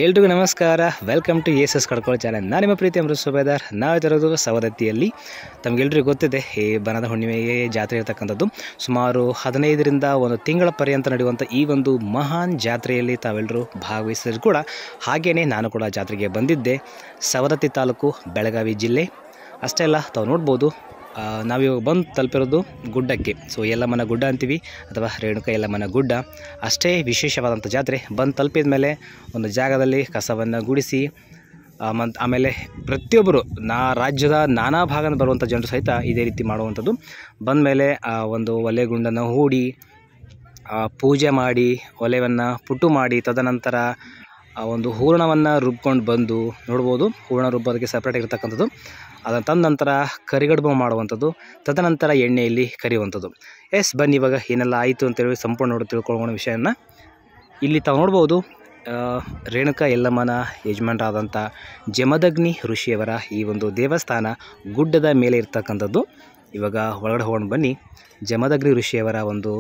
ಎಲ್ರಿಗೂ ನಮಸ್ಕಾರ. Welcome to S ಕಡ್ಕೊಳ್ಳೋ ಚಾನಲ್. ನಾನು ನಿಮ್ಮ ಪ್ರೀತಿ ಅಮೃತ್ ಸುಬೇದಾರ್. ನಾವಿರೋದು ಸವದತ್ತಿಯಲ್ಲಿ. ತಮಗೆಲ್ಲರಿಗೂ ಗೊತ್ತಿದೆ, ಈ ಬನದ ಹುಣ್ಣಿಮೆಗೆ ಜಾತ್ರೆ ಇರತಕ್ಕಂಥದ್ದು. ಸುಮಾರು 15ರಿಂದ ಒಂದು ತಿಂಗಳ ಪರ್ಯಂತ ನಡೆಯುವಂಥ ಈ ಒಂದು ಮಹಾನ್ ಜಾತ್ರೆಯಲ್ಲಿ ತಾವೆಲ್ಲರೂ ಭಾಗವಹಿಸಿದ್ರು ಕೂಡ. ಹಾಗೆಯೇ ನಾನು ಕೂಡ ಜಾತ್ರೆಗೆ ಬಂದಿದ್ದೆ. ಸವದತ್ತಿ ತಾಲೂಕು, ಬೆಳಗಾವಿ ಜಿಲ್ಲೆ. ಅಷ್ಟೇ ಅಲ್ಲ, ತಾವು ನೋಡ್ಬೋದು, ನಾವಿವಾಗ ಬಂದು ತಲುಪಿರೋದು ಗುಡ್ಡಕ್ಕೆ. ಸೊ ಯಲ್ಲಮ್ಮನ ಗುಡ್ಡ ಅಂತೀವಿ, ಅಥವಾ ರೇಣುಕಾ ಯಲ್ಲಮ್ಮನ ಗುಡ್ಡ. ಅಷ್ಟೇ ವಿಶೇಷವಾದಂಥ ಜಾತ್ರೆ. ಬಂದು ತಲುಪಿದ ಮೇಲೆ ಒಂದು ಜಾಗದಲ್ಲಿ ಕಸವನ್ನು ಗುಡಿಸಿ, ಆಮೇಲೆ ಪ್ರತಿಯೊಬ್ಬರು ರಾಜ್ಯದ ನಾನಾ ಭಾಗದಿಂದ ಬರುವಂಥ ಜನರು ಸಹಿತ ಇದೇ ರೀತಿ ಮಾಡುವಂಥದ್ದು. ಬಂದ ಮೇಲೆ ಒಂದು ಒಲೆ ಗುಂಡನ್ನು ಹೂಡಿ ಪೂಜೆ ಮಾಡಿ, ಒಲೆಯನ್ನು ಪುಟ್ಟು ಮಾಡಿ, ತದನಂತರ ಒಂದು ಹೂರಣವನ್ನು ರುಬ್ಕೊಂಡು ಬಂದು ನೋಡ್ಬೋದು. ಹೂರಣ ರುಬ್ಬೋದಕ್ಕೆ ಸಪ್ರೇಟ್ ಇರತಕ್ಕಂಥದ್ದು. ಅದನ್ನು ತಂದ ನಂತರ ಕರಿಗಡುಬು ಮಾಡುವಂಥದ್ದು, ತದನಂತರ ಎಣ್ಣೆಯಲ್ಲಿ ಕರಿಯುವಂಥದ್ದು. ಬನ್ನಿ ಇವಾಗ ಏನೆಲ್ಲ ಆಯಿತು ಅಂತೇಳಿ ಸಂಪೂರ್ಣ ತಿಳ್ಕೊಳ್ಳೋಣ ವಿಷಯನ. ಇಲ್ಲಿ ತಾವು ನೋಡ್ಬೋದು, ರೇಣುಕಾ ಯಲ್ಲಮ್ಮನ ಯಜಮಾನರಾದಂಥ ಜಮದಗ್ನಿ ಋಷಿಯವರ ಈ ಒಂದು ದೇವಸ್ಥಾನ ಗುಡ್ಡದ ಮೇಲೆ ಇರ್ತಕ್ಕಂಥದ್ದು. ಇವಾಗ ಒಳಗಡೆ ಹೋಗೋಣ ಬನ್ನಿ. ಜಮದಗ್ನಿ ಋಷಿಯವರ ಒಂದು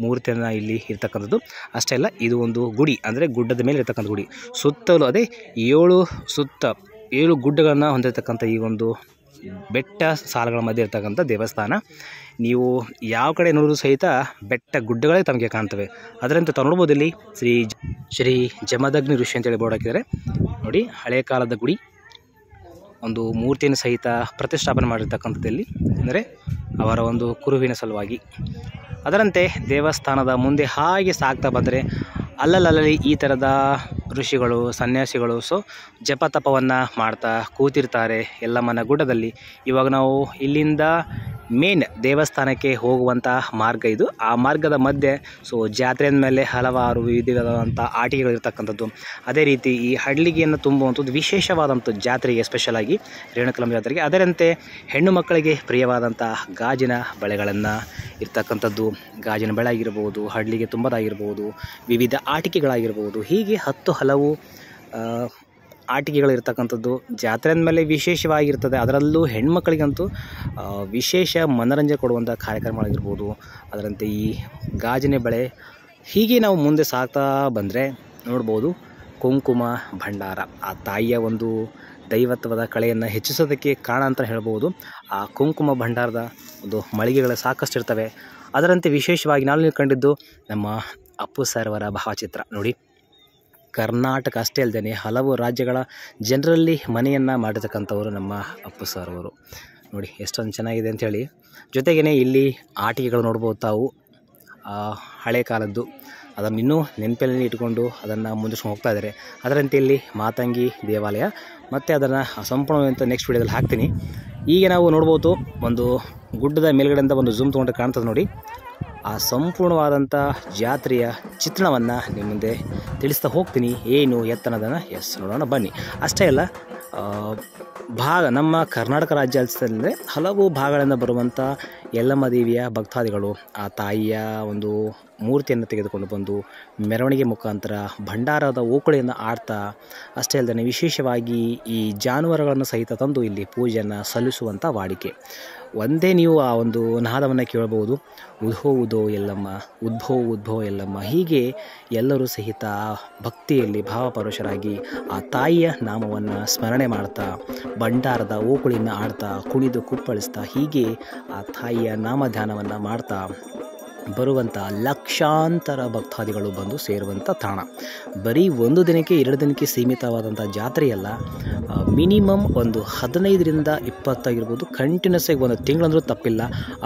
ಮೂರ್ತಿಯನ್ನು ಇಲ್ಲಿ ಇರ್ತಕ್ಕಂಥದ್ದು. ಅಷ್ಟೇ ಅಲ್ಲ, ಇದು ಒಂದು ಗುಡಿ, ಅಂದರೆ ಗುಡ್ಡದ ಮೇಲೆ ಇರ್ತಕ್ಕಂಥ ಗುಡಿ. ಸುತ್ತಲೂ ಅದೇ 7 ಗುಡ್ಡಗಳನ್ನು ಹೊಂದಿರತಕ್ಕಂಥ ಈ ಒಂದು ಬೆಟ್ಟ ಸಾಲುಗಳ ಮಧ್ಯೆ ಇರ್ತಕ್ಕಂಥ ದೇವಸ್ಥಾನ. ನೀವು ಯಾವ ಕಡೆ ನೋಡಿದ್ರು ಸಹಿತ ಬೆಟ್ಟ ಗುಡ್ಡಗಳೇ ತಮಗೆ ಕಾಣ್ತವೆ. ಅದರಂತೆ ತಾವು ನೋಡ್ಬೋದು, ಇಲ್ಲಿ ಶ್ರೀ ಜಮದಗ್ನಿ ಋಷಿ ಅಂತೇಳಿ ಬೋರ್ಡ್ ಹಾಕಿದ್ದಾರೆ ನೋಡಿ. ಹಳೆಯ ಕಾಲದ ಗುಡಿ, ಒಂದು ಮೂರ್ತಿಯನ್ನು ಸಹಿತ ಪ್ರತಿಷ್ಠಾಪನೆ ಮಾಡಿರ್ತಕ್ಕಂಥದ್ದು ಇಲ್ಲಿ, ಅಂದರೆ ಅವರ ಒಂದು ಕುರುವಿನ ಸಲುವಾಗಿ. ಅದರಂತೆ ದೇವಸ್ಥಾನದ ಮುಂದೆ ಹಾಗೆ ಸಾಗ್ತಾ ಬಂದರೆ ಅಲ್ಲಲ್ಲಿ ಈ ಥರದ ಋಷಿಗಳು, ಸನ್ಯಾಸಿಗಳು ಜಪ ತಪವನ್ನು ಮಾಡ್ತಾ ಕೂತಿರ್ತಾರೆ ಯಲ್ಲಮ್ಮನ ಗುಡ್ಡದಲ್ಲಿ. ಇವಾಗ ನಾವು ಇಲ್ಲಿಂದ ಮೇನ್ ದೇವಸ್ಥಾನಕ್ಕೆ ಹೋಗುವಂಥ ಮಾರ್ಗ ಇದು. ಆ ಮಾರ್ಗದ ಮಧ್ಯೆ ಜಾತ್ರೆ ಅಂದಮೇಲೆ ಹಲವಾರು ವಿವಿಧವಾದಂಥ ಆಟಿಕೆಗಳಿರ್ತಕ್ಕಂಥದ್ದು. ಅದೇ ರೀತಿ ಈ ಹಡ್ಲಿಗೆಯನ್ನು ತುಂಬುವಂಥದ್ದು ವಿಶೇಷವಾದಂಥ ಜಾತ್ರೆಗೆ, ಸ್ಪೆಷಲಾಗಿ ರೇಣುಕಲಮ್ಮ ಜಾತ್ರೆಗೆ. ಅದರಂತೆ ಹೆಣ್ಣು ಮಕ್ಕಳಿಗೆ ಪ್ರಿಯವಾದಂಥ ಗಾಜಿನ ಬಳೆಗಳನ್ನು ಇರ್ತಕ್ಕಂಥದ್ದು. ಗಾಜಿನ ಬಳೆ ಆಗಿರ್ಬೋದು, ಹಡ್ಲಿಗೆ ತುಂಬೋದಾಗಿರ್ಬೋದು, ವಿವಿಧ ಆಟಿಕೆಗಳಾಗಿರ್ಬೋದು, ಹೀಗೆ ಹಲವು ಆಟಿಕೆಗಳಿರ್ತಕ್ಕಂಥದ್ದು. ಜಾತ್ರೆ ಅಂದಮೇಲೆ ವಿಶೇಷವಾಗಿರ್ತದೆ. ಅದರಲ್ಲೂ ಹೆಣ್ಮಕ್ಳಿಗಂತೂ ವಿಶೇಷ ಮನೋರಂಜನೆ ಕೊಡುವಂಥ ಕಾರ್ಯಕ್ರಮಗಳಾಗಿರ್ಬೋದು. ಅದರಂತೆ ಈ ಗಾಜಿನ ಬಳೆ. ಹೀಗೆ ನಾವು ಮುಂದೆ ಸಾಗ್ತಾ ಬಂದರೆ ನೋಡ್ಬೋದು, ಕುಂಕುಮ ಭಂಡಾರ, ಆ ತಾಯಿಯ ಒಂದು ದೈವತ್ವದ ಕಳೆಯನ್ನು ಹೆಚ್ಚಿಸೋದಕ್ಕೆ ಕಾರಣ ಅಂತ ಹೇಳ್ಬೋದು. ಆ ಕುಂಕುಮ ಭಂಡಾರದ ಒಂದು ಮಳಿಗೆಗಳು ಸಾಕಷ್ಟು ಇರ್ತವೆ. ಅದರಂತೆ ವಿಶೇಷವಾಗಿ ನಾನು ಕಂಡಿದ್ದು ನಮ್ಮ ಅಪ್ಪು ಸರ್ ಅವರ ಭಾವಚಿತ್ರ ನೋಡಿ. ಕರ್ನಾಟಕ ಅಷ್ಟೇ ಅಲ್ಲದೆ ಹಲವು ರಾಜ್ಯಗಳ ಜನರಲ್ಲಿ ಮನೆಯನ್ನು ಮಾಡಿರ್ತಕ್ಕಂಥವರು ನಮ್ಮ ಅಪ್ಪು ಸರ್ ಅವರು ನೋಡಿ. ಎಷ್ಟೊಂದು ಚೆನ್ನಾಗಿದೆ ಅಂಥೇಳಿ. ಜೊತೆಗೇ ಇಲ್ಲಿ ಆಟಿಕೆಗಳು ನೋಡ್ಬೋದು ತಾವು, ಹಳೆ ಕಾಲದ್ದು. ಅದನ್ನು ಇನ್ನೂ ನೆನಪಲ್ಲಿ ಇಟ್ಕೊಂಡು ಅದನ್ನು ಮುಂದಿಸ್ಕೊಂಡು ಹೋಗ್ತಾ ಇದ್ದಾರೆ. ಅದರಂತೆ ಇಲ್ಲಿ ಮಾತಂಗಿ ದೇವಾಲಯ, ಮತ್ತು ಅದನ್ನು ಸಂಪೂರ್ಣವಂತ ನೆಕ್ಸ್ಟ್ ವಿಡಿಯೋದಲ್ಲಿ ಹಾಕ್ತೀನಿ. ಈಗ ನಾವು ನೋಡ್ಬೋದು, ಒಂದು ಗುಡ್ಡದ ಮೇಲ್ಗಡೆಯಿಂದ ಒಂದು ಝೂಮ್ ತೊಗೊಂಡು ಕಾಣ್ತದೆ ನೋಡಿ. ಆ ಸಂಪೂರ್ಣವಾದಂಥ ಜಾತ್ರೆಯ ಚಿತ್ರಣವನ್ನು ನಿಮ್ಮ ಮುಂದೆ ತಿಳಿಸ್ತಾ ಹೋಗ್ತೀನಿ, ಏನು ಎತ್ತನದನ್ನು. ನೋಡೋಣ ಬನ್ನಿ. ಅಷ್ಟೇ ಅಲ್ಲ, ನಮ್ಮ ಕರ್ನಾಟಕ ರಾಜ್ಯದಲ್ಲಿ ಹಲವು ಭಾಗಗಳಿಂದ ಬರುವಂಥ ಯಲ್ಲಮ್ಮ ದೇವಿಯ ಭಕ್ತಾದಿಗಳು ಆ ತಾಯಿಯ ಒಂದು ಮೂರ್ತಿಯನ್ನು ತೆಗೆದುಕೊಂಡು ಬಂದು ಮೆರವಣಿಗೆ ಮುಖಾಂತರ ಭಂಡಾರದ ಓಕುಳಿಯನ್ನು ಆಡ್ತಾ, ಅಷ್ಟೇ ಅಲ್ಲದೆ ವಿಶೇಷವಾಗಿ ಈ ಜಾನುವಾರುಗಳನ್ನು ಸಹಿತ ತಂದು ಇಲ್ಲಿ ಪೂಜೆಯನ್ನು ಸಲ್ಲಿಸುವಂಥ ವಾಡಿಕೆ. ಒಂದೇ ನೀವು ಆ ಒಂದು ನಾದವನ್ನು ಕೇಳಬಹುದು, ಉದ್ಭೋ ಉದೋ ಯಲ್ಲಮ್ಮ, ಉದ್ಭೋ ಯಲ್ಲಮ್ಮ. ಹೀಗೆ ಎಲ್ಲರೂ ಸಹಿತ ಭಕ್ತಿಯಲ್ಲಿ ಭಾವಪರವಶರಾಗಿ ಆ ತಾಯಿಯ ನಾಮವನ್ನು ಸ್ಮರಣೆ ಮಾಡ್ತಾ, ಭಂಡಾರದ ಓಕುಳಿಯನ್ನು ಆಡ್ತಾ, ಕುಣಿದು ಕುಪ್ಪಳಿಸ್ತಾ, ಹೀಗೆ ಆ ತಾಯಿಯ ನಾಮಧ್ಯಾನವನ್ನು ಮಾಡ್ತಾ ಬರುವಂಥ ಲಕ್ಷಾಂತರ ಭಕ್ತಾದಿಗಳು ಬಂದು ಸೇರುವಂಥ ತಾಣ. ಬರೀ 1 ದಿನಕ್ಕೆ 2 ದಿನಕ್ಕೆ ಸೀಮಿತವಾದಂಥ ಜಾತ್ರೆಯಲ್ಲ. ಮಿನಿಮಮ್ ಒಂದು 15ರಿಂದ 20 ಆಗಿರ್ಬೋದು, ಕಂಟಿನ್ಯೂಸ್ ಆಗಿ 1 ತಿಂಗಳಂದ್ರೂ ತಪ್ಪಿಲ್ಲ.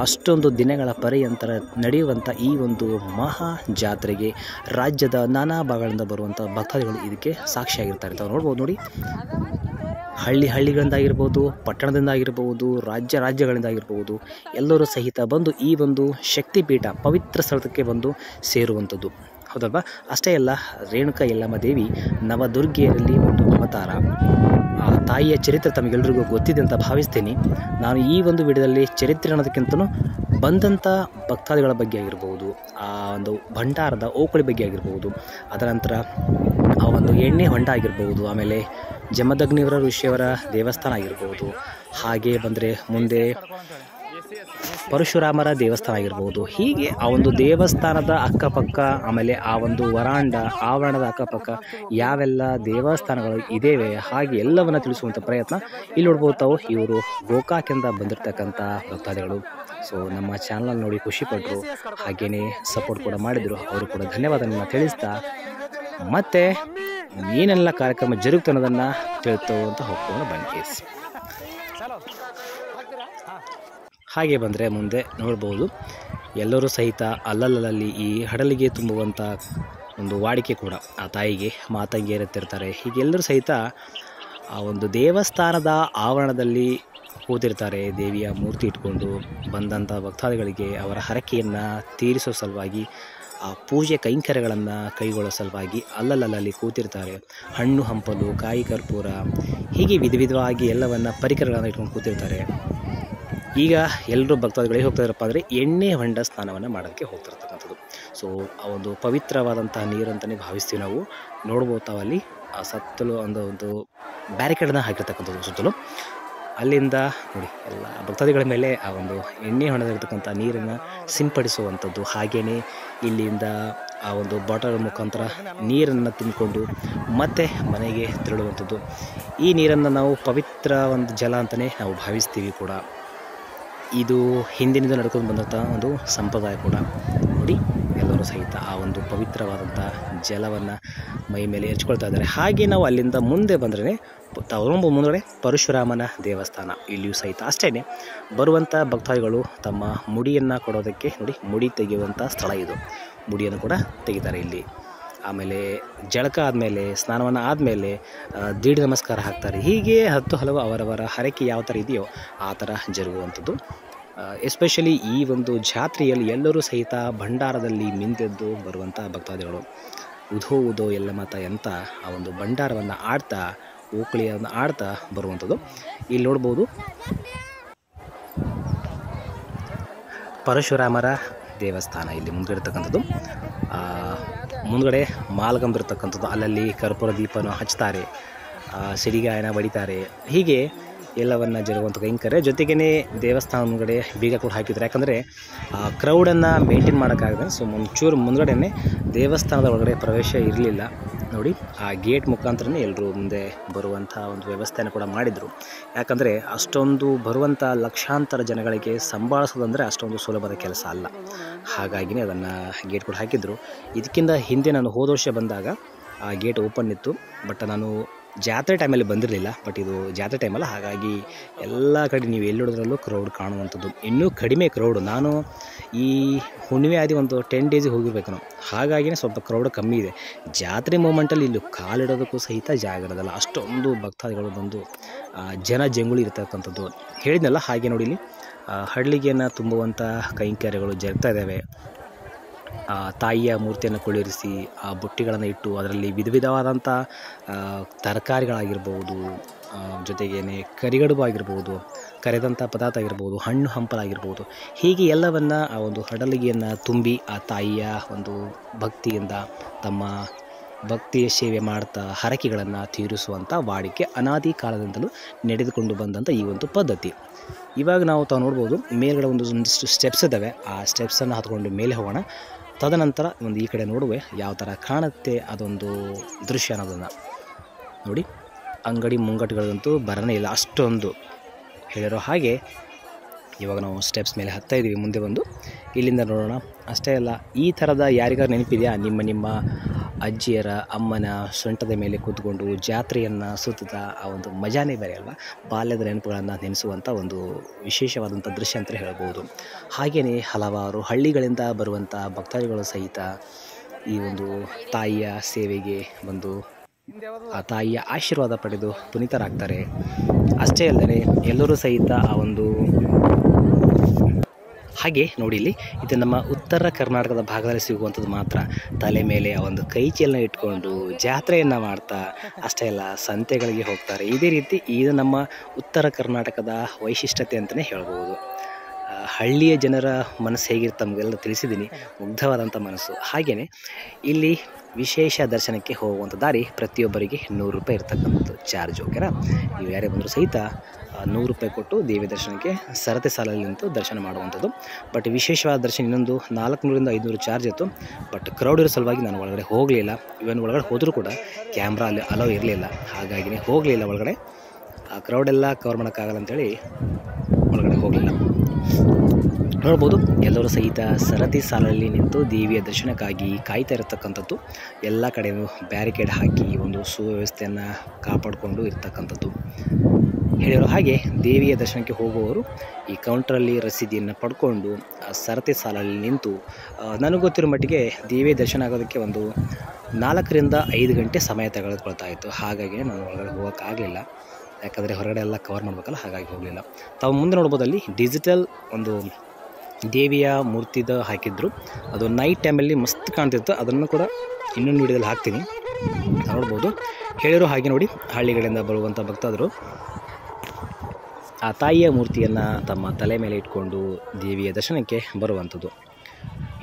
ಅಷ್ಟೊಂದು ದಿನಗಳ ಪರ್ಯಂತರ ನಡೆಯುವಂಥ ಈ ಒಂದು ಮಹಾ ಜಾತ್ರೆಗೆ ರಾಜ್ಯದ ನಾನಾ ಭಾಗಗಳಿಂದ ಬರುವಂಥ ಭಕ್ತಾದಿಗಳು ಇದಕ್ಕೆ ಸಾಕ್ಷಿಯಾಗಿರ್ತಾರೆ. ತಾವು ನೋಡ್ಬೋದು ನೋಡಿ. ಹಳ್ಳಿಗಳಿಂದ ಆಗಿರ್ಬೋದು, ಪಟ್ಟಣದಿಂದ ಆಗಿರ್ಬೋದು, ರಾಜ್ಯಗಳಿಂದ ಆಗಿರ್ಬೋದು, ಎಲ್ಲರೂ ಸಹಿತ ಬಂದು ಈ ಒಂದು ಶಕ್ತಿಪೀಠ, ಪವಿತ್ರ ಸ್ಥಳಕ್ಕೆ ಬಂದು ಸೇರುವಂಥದ್ದು. ಹೌದಲ್ವಾ? ಅಷ್ಟೇ ಅಲ್ಲ, ರೇಣುಕಾ ಯಲ್ಲಮ್ಮ ದೇವಿ ನವದುರ್ಗೆಯರಲ್ಲಿ ಒಂದು ಅವತಾರ. ಆ ತಾಯಿಯ ಚರಿತ್ರೆ ತಮಗೆಲ್ಲರಿಗೂ ಗೊತ್ತಿದೆ ಅಂತ ಭಾವಿಸ್ತೀನಿ. ನಾನು ಈ ಒಂದು ವಿಡಿಯೋದಲ್ಲಿ ಚರಿತ್ರೆ ಅನ್ನೋದಕ್ಕಿಂತಲೂ ಬಂದಂಥ ಭಕ್ತಾದಿಗಳ ಬಗ್ಗೆ ಆಗಿರ್ಬೋದು, ಆ ಒಂದು ಭಂಡಾರದ ಓಕುಳಿ ಬಗ್ಗೆ ಆಗಿರ್ಬೋದು, ಅದರ ನಂತರ ಆ ಒಂದು ಎಣ್ಣೆ ಹೊಂಡ ಆಗಿರ್ಬೋದು, ಆಮೇಲೆ ಜಮದಗ್ನಿಯವರ ಋಷಿಯವರ ದೇವಸ್ಥಾನ ಆಗಿರ್ಬೋದು, ಹಾಗೆ ಬಂದರೆ ಮುಂದೆ ಪರಶುರಾಮರ ದೇವಸ್ಥಾನ ಆಗಿರ್ಬೋದು. ಹೀಗೆ ಆ ಒಂದು ದೇವಸ್ಥಾನದ ಅಕ್ಕಪಕ್ಕ, ಆಮೇಲೆ ಆ ಒಂದು ಆವರಣದ ಅಕ್ಕಪಕ್ಕ ಯಾವೆಲ್ಲ ದೇವಸ್ಥಾನಗಳು ಇದ್ದೇವೆ ಹಾಗೆ ಎಲ್ಲವನ್ನು ತಿಳಿಸುವಂಥ ಪ್ರಯತ್ನ ಇಲ್ಲಿ ನೋಡ್ಬೋದು ತಾವು. ಇವರು ಗೋಕಾಕಿಂದ ಬಂದಿರತಕ್ಕಂಥ ಭಕ್ತಾದಿಗಳು. ಸೊ ನಮ್ಮ ಚಾನಲ್ ನೋಡಿ ಖುಷಿಪಟ್ಟರು, ಹಾಗೆಯೇ ಸಪೋರ್ಟ್ ಕೂಡ ಮಾಡಿದರು. ಅವರು ಕೂಡ ಧನ್ಯವಾದವನ್ನು ತಿಳಿಸ್ತಾ ಮತ್ತೆ ಏನೆಲ್ಲ ಕಾರ್ಯಕ್ರಮ ಜರುಗ್ತು ಅನ್ನೋದನ್ನು ತಿಳ್ತು ಅಂತ ಹೋಗ್ಕೊಂಡು ಬನ್ನಿ. ಹಾಗೆ ಬಂದರೆ ಮುಂದೆ ನೋಡ್ಬೋದು ಎಲ್ಲರೂ ಸಹಿತ ಅಲ್ಲಲ್ಲಿ ಈ ಹಡಲಿಗೆ ತುಂಬುವಂಥ ಒಂದು ವಾಡಿಕೆ ಕೂಡ ಆ ತಾಯಿಗೆ ಮಾತಂಗಿಯರುತ್ತಿರ್ತಾರೆ. ಹೀಗೆ ಎಲ್ಲರೂ ಸಹಿತ ಆ ಒಂದು ದೇವಸ್ಥಾನದ ಆವರಣದಲ್ಲಿ ಕೂತಿರ್ತಾರೆ. ದೇವಿಯ ಮೂರ್ತಿ ಇಟ್ಕೊಂಡು ಬಂದಂಥ ಭಕ್ತಾದಿಗಳಿಗೆ ಅವರ ಹರಕೆಯನ್ನು ತೀರಿಸೋ ಸಲುವಾಗಿ, ಆ ಪೂಜೆ ಕೈಂಕರ್ಯಗಳನ್ನು ಕೈಗೊಳ್ಳೋ ಸಲುವಾಗಿ ಅಲ್ಲಲ್ಲಿ ಕೂತಿರ್ತಾರೆ. ಹಣ್ಣು ಹಂಪಲು, ಕಾಯಿ ಕರ್ಪೂರ, ಹೀಗೆ ವಿಧವಾಗಿ ಎಲ್ಲವನ್ನು ಪರಿಕರಗಳನ್ನು ಇಟ್ಕೊಂಡು ಕೂತಿರ್ತಾರೆ. ಈಗ ಎಲ್ಲರೂ ಭಕ್ತಾದಿಗಳಿಗೆ ಹೋಗ್ತಾಯಿದ್ರಪ್ಪ ಅಂದರೆ ಎಣ್ಣೆ ಹೊಂಡ ಸ್ನಾನವನ್ನು ಮಾಡೋಕ್ಕೆ ಹೋಗ್ತಿರ್ತಕ್ಕಂಥದ್ದು. ಸೊ ಆ ಒಂದು ಪವಿತ್ರವಾದಂಥ ನೀರಂತಲೇ ಭಾವಿಸ್ತೀವಿ ನಾವು. ನೋಡ್ಬೋದು ತಾವಲ್ಲಿ ಸುತ್ತಲೂ ಒಂದು ಬ್ಯಾರಿಕೇಡನ್ನು ಹಾಕಿರ್ತಕ್ಕಂಥದ್ದು ಸುತ್ತಲೂ. ಅಲ್ಲಿಂದ ನೋಡಿ ಎಲ್ಲ ಭಕ್ತಾದಿಗಳ ಮೇಲೆ ಆ ಒಂದು ಎಣ್ಣೆ ಹೊಂಡದಲ್ಲಿರ್ತಕ್ಕಂಥ ನೀರನ್ನು ಸಿಂಪಡಿಸುವಂಥದ್ದು. ಹಾಗೆಯೇ ಇಲ್ಲಿಂದ ಆ ಒಂದು ಬಾಟಲ್ ಮುಖಾಂತರ ನೀರನ್ನು ತುಂಬಿಕೊಂಡು ಮತ್ತೆ ಮನೆಗೆ ತೆರಳುವಂಥದ್ದು. ಈ ನೀರನ್ನು ನಾವು ಪವಿತ್ರ ಒಂದು ಜಲ ಅಂತಲೇ ನಾವು ಭಾವಿಸ್ತೀವಿ ಕೂಡ. ಇದು ಹಿಂದಿನಿಂದ ನಡ್ಕೊಂಡು ಬಂದಂಥ ಒಂದು ಸಂಪ್ರದಾಯ ಕೂಡ. ನೋಡಿ ಎಲ್ಲರೂ ಸಹಿತ ಆ ಒಂದು ಪವಿತ್ರವಾದಂಥ ಜಲವನ್ನು ಮೈ ಮೇಲೆ ಎರಚ್ಕೊಳ್ತಾ ಇದ್ದಾರೆ. ಹಾಗೆ ನಾವು ಅಲ್ಲಿಂದ ಮುಂದೆ ಬಂದರೆ ಮುಂದೆ ಪರಶುರಾಮನ ದೇವಸ್ಥಾನ. ಇಲ್ಲಿಯೂ ಸಹಿತ ಅಷ್ಟೇ ಬರುವಂಥ ಭಕ್ತಾದಿಗಳು ತಮ್ಮ ಮುಡಿಯನ್ನು ಕೊಡೋದಕ್ಕೆ ನೋಡಿ ಮುಡಿ ತೆಗೆಯುವಂಥ ಸ್ಥಳ ಇದು. ಮುಡಿಯನ್ನು ಕೂಡ ತೆಗಿತಾರೆ ಇಲ್ಲಿ. ಆಮೇಲೆ ಜಳಕ ಆದಮೇಲೆ, ಸ್ನಾನವನ್ನು ಆದಮೇಲೆ ದೀಡ್ ನಮಸ್ಕಾರ ಹಾಕ್ತಾರೆ. ಹೀಗೆ ಹಲವು ಅವರವರ ಹರಕೆ ಯಾವ ಥರ ಇದೆಯೋ ಆ ಥರ ಜರುಗುವಂಥದ್ದು. ಎಸ್ಪೆಷಲಿ ಈ ಒಂದು ಜಾತ್ರೆಯಲ್ಲಿ ಎಲ್ಲರೂ ಸಹಿತ ಭಂಡಾರದಲ್ಲಿ ಮಿಂದೆದ್ದು ಬರುವಂಥ ಭಕ್ತಾದಿಗಳು ಉಧೋ ಎಲ್ಲ ಮಾತ ಎಂತ ಆ ಒಂದು ಭಂಡಾರವನ್ನು ಆಡ್ತಾ, ಓಕಳಿಯನ್ನು ಆಡ್ತಾ ಬರುವಂಥದ್ದು. ಇಲ್ಲಿ ನೋಡ್ಬೋದು ಪರಶುರಾಮರ ದೇವಸ್ಥಾನ ಇಲ್ಲಿ ಮುಂದೆ ಇರತಕ್ಕಂಥದ್ದು. ಮುಂದ್ಗಡೆ ಮಾಲ್ಗಂಬಿರ್ತಕ್ಕಂಥದ್ದು, ಅಲ್ಲಲ್ಲಿ ಕರ್ಪೂರ ದೀಪನ ಹಚ್ತಾರೆ, ಸಿಡಿಗಾಯನ ಬಡಿತಾರೆ. ಹೀಗೆ ಎಲ್ಲವನ್ನು ಜರುಗುವಂಥ ಕೈಂಕರ್ಯ. ಜೊತೆಗೇ ದೇವಸ್ಥಾನ ಮುಂದ್ಗಡೆ ಬೀಗ ಕೂಡ ಹಾಕಿದ್ದಾರೆ. ಯಾಕಂದರೆ ಕ್ರೌಡನ್ನು ಮೇಂಟೈನ್ ಮಾಡೋಕ್ಕಾಗದೆ ಸೊ ಒಂಚೂರು ಮುಂದ್ಗಡೆ ದೇವಸ್ಥಾನದ ಒಳಗಡೆ ಪ್ರವೇಶ ಇರಲಿಲ್ಲ. ನೋಡಿ ಆ ಗೇಟ್ ಮುಖಾಂತರನೇ ಎಲ್ಲರೂ ಮುಂದೆ ಬರುವಂಥ ಒಂದು ವ್ಯವಸ್ಥೆಯನ್ನು ಕೂಡ ಮಾಡಿದರು. ಯಾಕಂದರೆ ಅಷ್ಟೊಂದು ಬರುವಂಥ ಲಕ್ಷಾಂತರ ಜನಗಳಿಗೆ ಸಂಭಾಳಿಸೋದಂದರೆ ಅಷ್ಟೊಂದು ಸುಲಭದ ಕೆಲಸ ಅಲ್ಲ. ಹಾಗಾಗಿಯೇ ಅದನ್ನು ಗೇಟ್ ಕೂಡ ಹಾಕಿದ್ರು. ಇದಕ್ಕಿಂತ ಹಿಂದೆ ನಾನು ಹೋದ ವರ್ಷ ಬಂದಾಗ ಆ ಗೇಟ್ ಓಪನ್ ಇತ್ತು. ಬಟ್ ನಾನು ಜಾತ್ರೆ ಟೈಮಲ್ಲಿ ಬಂದಿರಲಿಲ್ಲ. ಬಟ್ ಇದು ಜಾತ್ರೆ ಟೈಮಲ್ಲ, ಹಾಗಾಗಿ ಎಲ್ಲ ಕಡೆ ನೀವು ಎಲ್ಲಿಡೋದ್ರಲ್ಲೂ ಕ್ರೌಡ್ ಕಾಣುವಂಥದ್ದು. ಇನ್ನೂ ಕಡಿಮೆ ಕ್ರೌಡು. ನಾನು ಈ ಹುಣ್ಣಿಮೆ ಆದಿ ಒಂದು 10 ಡೇಸಿಗೆ ಹೋಗಿರ್ಬೇಕು ನಾವು, ಹಾಗಾಗಿಯೇ ಸ್ವಲ್ಪ ಕ್ರೌಡ್ ಕಮ್ಮಿ ಇದೆ. ಜಾತ್ರೆ ಮೂಮೆಂಟಲ್ಲಿ ಇಲ್ಲಿ ಕಾಲಿಡೋದಕ್ಕೂ ಸಹಿತ ಜಾಗ ಇರೋದಲ್ಲ, ಅಷ್ಟೊಂದು ಭಕ್ತಾದಿಗಳು ಬಂದು ಜನ ಜಂಗುಳಿ ಇರ್ತಕ್ಕಂಥದ್ದು ಹೇಳಿದ್ನಲ್ಲ. ಹಾಗೆ ನೋಡಿ ಇಲ್ಲಿ ಹಡ್ಲಿಗೆಯನ್ನು ತುಂಬುವಂಥ ಕೈಂಕರ್ಯಗಳು ಜರುಗ್ತಾ ಇದ್ದಾವೆ. ತಾಯಿಯ ಮೂರ್ತಿಯನ್ನು ಕುಳ್ಳಿರಿಸಿ ಆ ಬುಟ್ಟಿಗಳನ್ನು ಇಟ್ಟು ಅದರಲ್ಲಿ ವಿಧವಾದಂಥ ತರಕಾರಿಗಳಾಗಿರ್ಬೋದು, ಜೊತೆಗೇ ಕರಿಗಡುಬು ಆಗಿರ್ಬೋದು, ಕರೆದಂಥ ಪದಾರ್ಥ ಆಗಿರ್ಬೋದು, ಹಣ್ಣು ಹಂಪಲಾಗಿರ್ಬೋದು, ಹೀಗೆ ಎಲ್ಲವನ್ನು ಆ ಒಂದು ಹಡಲಿಗೆಯನ್ನು ತುಂಬಿ ಆ ತಾಯಿಯ ಒಂದು ಭಕ್ತಿಯಿಂದ ತಮ್ಮ ಭಕ್ತಿಯ ಸೇವೆ ಮಾಡ್ತಾ ಹರಕೆಗಳನ್ನು ತೀರಿಸುವಂಥ ವಾಡಿಕೆ ಅನಾದಿ ಕಾಲದಿಂದಲೂ ನಡೆದುಕೊಂಡು ಬಂದಂಥ ಈ ಒಂದು ಪದ್ಧತಿ. ಇವಾಗ ನಾವು ನೋಡ್ಬೋದು ಮೇಲ್ಗಡೆ ಒಂದಿಷ್ಟು ಸ್ಟೆಪ್ಸ್ ಇದ್ದಾವೆ. ಆ ಸ್ಟೆಪ್ಸನ್ನು ಹತ್ಕೊಂಡು ಮೇಲೆ ಹೋಗೋಣ. ತದನಂತರ ಒಂದು ಈ ಕಡೆ ನೋಡುವೆ ಯಾವ ಥರ ಕಾಣುತ್ತೆ ಅದೊಂದು ದೃಶ್ಯ ಅನ್ನೋದನ್ನು ನೋಡಿ. ಅಂಗಡಿ ಮುಂಗಟ್ಟುಗಳಂತೂ ಬರನೇ ಇಲ್ಲ, ಅಷ್ಟೊಂದು ಹೇಳಿರೋ ಹಾಗೆ. ಇವಾಗ ನಾವು ಸ್ಟೆಪ್ಸ್ ಮೇಲೆ ಹತ್ತಾ ಇದ್ದೀವಿ. ಮುಂದೆ ಬಂದು ಇಲ್ಲಿಂದ ನೋಡೋಣ. ಅಷ್ಟೇ ಅಲ್ಲ, ಈ ಥರದ ಯಾರಿಗಾರು ನೆನಪಿದೆಯಾ ನಿಮ್ಮ ಅಜ್ಜಿಯರ ಅಮ್ಮನ ಸೊಂಟದ ಮೇಲೆ ಕೂತ್ಕೊಂಡು ಜಾತ್ರೆಯನ್ನು ಸುತ್ತಾ ಆ ಒಂದು ಮಜಾನೇ ಬೇರೆ ಅಲ್ವಾ. ಬಾಲ್ಯದ ನೆನಪುಗಳನ್ನು ನೆನೆಸುವಂಥ ಒಂದು ವಿಶೇಷವಾದಂಥ ದೃಶ್ಯ ಅಂತ ಹೇಳ್ಬೋದು. ಹಾಗೆಯೇ ಹಲವಾರು ಹಳ್ಳಿಗಳಿಂದ ಬರುವಂಥ ಭಕ್ತಾದಿಗಳು ಸಹಿತ ಈ ಒಂದು ತಾಯಿಯ ಸೇವೆಗೆ ಬಂದು ಆ ತಾಯಿಯ ಆಶೀರ್ವಾದ ಪಡೆದು ಪುನೀತರಾಗ್ತಾರೆ. ಅಷ್ಟೇ ಅಲ್ಲದೆ ಎಲ್ಲರೂ ಸಹಿತ ಆ ಒಂದು ಹಾಗೆ ನೋಡಿ ಇಲ್ಲಿ ಇದು ನಮ್ಮ ಉತ್ತರ ಕರ್ನಾಟಕದ ಭಾಗದಲ್ಲಿ ಸಿಗುವಂಥದ್ದು ಮಾತ್ರ. ತಲೆ ಮೇಲೆ ಆ ಒಂದು ಕೈಚೀಲನ ಇಟ್ಕೊಂಡು ಜಾತ್ರೆಯನ್ನು ಮಾಡ್ತಾ ಅಷ್ಟೇ ಅಲ್ಲ ಸಂತೆಗಳಿಗೆ ಹೋಗ್ತಾರೆ. ಇದೇ ರೀತಿ ಇದು ನಮ್ಮ ಉತ್ತರ ಕರ್ನಾಟಕದ ವೈಶಿಷ್ಟ್ಯತೆ ಅಂತಲೇ ಹೇಳ್ಬೋದು. ಹಳ್ಳಿಯ ಜನರ ಮನಸ್ಸು ಹೇಗಿರುತ್ತೆ ತಮಗೆಲ್ಲ ತಿಳಿಸಿದ್ದೀನಿ, ಮುಗ್ಧವಾದಂಥ ಮನಸ್ಸು. ಹಾಗೆಯೇ ಇಲ್ಲಿ ವಿಶೇಷ ದರ್ಶನಕ್ಕೆ ಹೋಗುವಂಥ ದಾರಿ ಪ್ರತಿಯೊಬ್ಬರಿಗೆ 100 ರೂಪಾಯಿ ಇರ್ತಕ್ಕಂಥದ್ದು ಚಾರ್ಜ್. ಓಕೆನಾ? ನೀವು ಯಾರೇ ಬಂದರೂ ಸಹಿತ 100 ರೂಪಾಯಿ ಕೊಟ್ಟು ದೇವಿ ದರ್ಶನಕ್ಕೆ ಸರತಿ ಸಾಲಲ್ಲಿ ನಿಂತು ದರ್ಶನ ಮಾಡುವಂಥದ್ದು. ಬಟ್ ವಿಶೇಷವಾದ ದರ್ಶನ ಇನ್ನೊಂದು 400ರಿಂದ 500 ಚಾರ್ಜ್ ಇತ್ತು. ಬಟ್ ಕ್ರೌಡ್ ಇರೋ ಸಲುವಾಗಿ ನಾನು ಒಳಗಡೆ ಹೋಗಲಿಲ್ಲ. ಇವನ್ ಒಳಗಡೆ ಹೋದರೂ ಕೂಡ ಕ್ಯಾಮ್ರಾ ಅಲ್ಲಿ ಅಲೋ ಇರಲಿಲ್ಲ, ಹಾಗಾಗಿನೇ ಹೋಗಲಿಲ್ಲ ಒಳಗಡೆ. ಆ ಕ್ರೌಡೆಲ್ಲ ಕವರ್ ಮಾಡೋಕ್ಕಾಗಲ್ಲ ಅಂತೇಳಿ ಒಳಗಡೆ ಹೋಗಲಿಲ್ಲ. ನೋಡ್ಬೋದು ಎಲ್ಲರೂ ಸಹಿತ ಸರತಿ ಸಾಲಲ್ಲಿ ನಿಂತು ದೇವಿಯ ದರ್ಶನಕ್ಕಾಗಿ ಕಾಯ್ತಾ ಇರತಕ್ಕಂಥದ್ದು. ಎಲ್ಲ ಕಡೆಯೂ ಬ್ಯಾರಿಕೇಡ್ ಹಾಕಿ ಒಂದು ಸುವ್ಯವಸ್ಥೆಯನ್ನು ಕಾಪಾಡಿಕೊಂಡು ಇರ್ತಕ್ಕಂಥದ್ದು. ಹೇಳಿರೋ ಹಾಗೆ ದೇವಿಯ ದರ್ಶನಕ್ಕೆ ಹೋಗುವವರು ಈ ಕೌಂಟ್ರಲ್ಲಿ ರಸೀದಿಯನ್ನು ಪಡ್ಕೊಂಡು ಸರತಿ ಸಾಲಲ್ಲಿ ನಿಂತು, ನನಗೆ ಗೊತ್ತಿರೋ ಮಟ್ಟಿಗೆ ದೇವಿಯ ದರ್ಶನ ಆಗೋದಕ್ಕೆ ಒಂದು 4ರಿಂದ 5 ಗಂಟೆ ಸಮಯ ತೆಗೆದುಕೊಳ್ತಾ ಇತ್ತು. ಹಾಗಾಗಿ ನಾನು ಒಳಗಡೆ ಹೋಗೋಕ್ಕಾಗಲಿಲ್ಲ, ಯಾಕಂದರೆ ಹೊರಗಡೆ ಎಲ್ಲ ಕವರ್ ಮಾಡಬೇಕಲ್ಲ, ಹಾಗಾಗಿ ಹೋಗಲಿಲ್ಲ. ತಾವು ಮುಂದೆ ನೋಡ್ಬೋದು ಅಲ್ಲಿ ಡಿಜಿಟಲ್ ಒಂದು ದೇವಿಯ ಮೂರ್ತಿದ ಹಾಕಿದ್ರು. ಅದು ನೈಟ್ ಟೈಮಲ್ಲಿ ಮಸ್ತ್ ಕಾಣ್ತಿತ್ತು. ಅದನ್ನು ಕೂಡ ಇನ್ನೊಂದು ವಿಡಿಯೋದಲ್ಲಿ ಹಾಕ್ತೀನಿ, ನೋಡ್ಬೋದು. ಹೇಳಿರೋ ಹಾಗೆ ನೋಡಿ, ಹಳ್ಳಿಗಳಿಂದ ಬರುವಂಥ ಭಕ್ತಾದರು ಆ ತಾಯಿಯ ಮೂರ್ತಿಯನ್ನು ತಮ್ಮ ತಲೆ ಮೇಲೆ ಇಟ್ಕೊಂಡು ದೇವಿಯ ದರ್ಶನಕ್ಕೆ ಬರುವಂಥದ್ದು.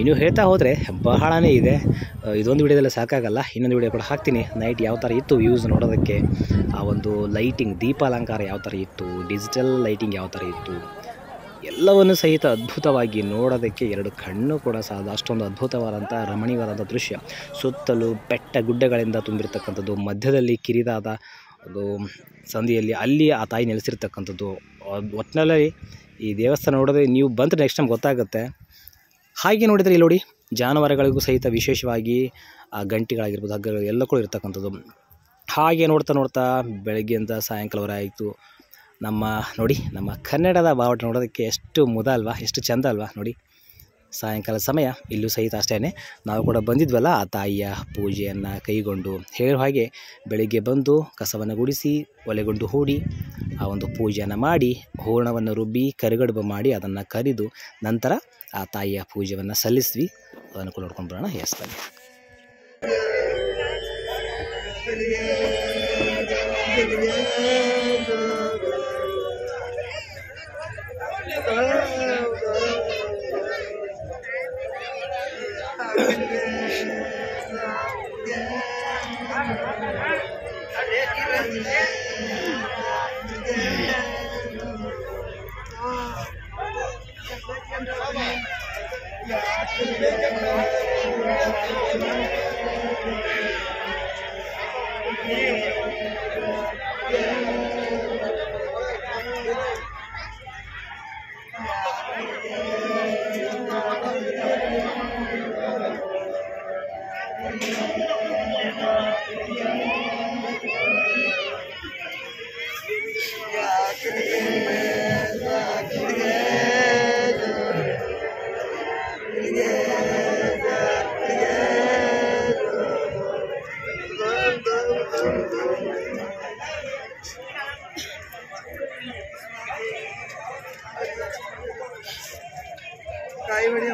ಇನ್ನು ಹೇಳ್ತಾ ಹೋದರೆ ಬಹಳನೇ ಇದೆ. ಇದೊಂದು ವಿಡಿಯೋದಲ್ಲಿ ಸಾಕಾಗಲ್ಲ, ಇನ್ನೊಂದು ವಿಡಿಯೋ ಕೂಡ ಹಾಕ್ತೀನಿ. ನೈಟ್ ಯಾವ ಥರ ಇತ್ತು ವ್ಯೂಸ್ ನೋಡೋದಕ್ಕೆ, ಆ ಒಂದು ಲೈಟಿಂಗ್, ದೀಪಾಲಂಕಾರ ಯಾವ ಥರ ಇತ್ತು, ಡಿಜಿಟಲ್ ಲೈಟಿಂಗ್ ಯಾವ ಥರ ಇತ್ತು, ಎಲ್ಲವನ್ನು ಸಹಿತ ಅದ್ಭುತವಾಗಿ ನೋಡೋದಕ್ಕೆ 2 ಕಣ್ಣು ಕೂಡ ಸಾಲದು, ಅಷ್ಟೊಂದು ಅದ್ಭುತವಾದಂಥ ರಮಣೀಯವಾದಂಥ ದೃಶ್ಯ. ಸುತ್ತಲೂ ಬೆಟ್ಟ ಗುಡ್ಡಗಳಿಂದ ತುಂಬಿರ್ತಕ್ಕಂಥದ್ದು, ಮಧ್ಯದಲ್ಲಿ ಕಿರಿದಾದ ಒಂದು ಸಂಧಿಯಲ್ಲಿ ಅಲ್ಲಿ ಆ ತಾಯಿ ನೆಲೆಸಿರ್ತಕ್ಕಂಥದ್ದು. ಒಟ್ಟಿನಲ್ಲಿ ಈ ದೇವಸ್ಥಾನ ನೋಡೋದೇ ನೀವು ಬಂದರೆ ನೆಕ್ಸ್ಟ್ ಟೈಮ್ ಗೊತ್ತಾಗುತ್ತೆ. ಹಾಗೆ ನೋಡಿದರೆ ಇಲ್ಲಿ ನೋಡಿ, ಜಾನುವಾರುಗಳಿಗೂ ಸಹಿತ ವಿಶೇಷವಾಗಿ ಆ ಗಂಟೆಗಳಾಗಿರ್ಬೋದು, ಹಗ್ಗಗಳು ಎಲ್ಲ ಕೂಡ ಇರ್ತಕ್ಕಂಥದ್ದು. ಹಾಗೆ ನೋಡ್ತಾ ಬೆಳಗ್ಗೆಯಿಂದ ಸಾಯಂಕಾಲವರೆ ಆಯಿತು. ನಮ್ಮ ಕನ್ನಡದ ಬಾವುಟ ನೋಡೋದಕ್ಕೆ ಎಷ್ಟು ಮುದ ಅಲ್ವಾ, ಎಷ್ಟು ಚೆಂದ ಅಲ್ವಾ ನೋಡಿ. ಸಾಯಂಕಾಲ ಸಮಯ ಇಲ್ಲೂ ಸಹಿತ ಅಷ್ಟೇ, ನಾವು ಕೂಡ ಬಂದಿದ್ವಲ್ಲ ಆ ತಾಯಿಯ ಪೂಜೆಯನ್ನು ಕೈಗೊಂಡು. ಹೇಳೋ ಹಾಗೆ ಬೆಳಿಗ್ಗೆ ಬಂದು ಕಸವನ್ನು ಗುಡಿಸಿ ಒಲೆಗೊಂಡು ಹೂಡಿ ಆ ಒಂದು ಪೂಜೆಯನ್ನು ಮಾಡಿ, ಹೂರಣವನ್ನು ರುಬ್ಬಿ ಕರಿಗಡುಬು ಮಾಡಿ ಅದನ್ನು ಕರಿದು ನಂತರ ಆ ತಾಯಿಯ ಪೂಜೆಯನ್ನು ಸಲ್ಲಿಸಿದ್ವಿ. ಅದನ್ನು ಕೂಡ ನೋಡ್ಕೊಂಡು ಬರೋಣ. ಎಸ್ ಬನ್ನಿ. काही वेळी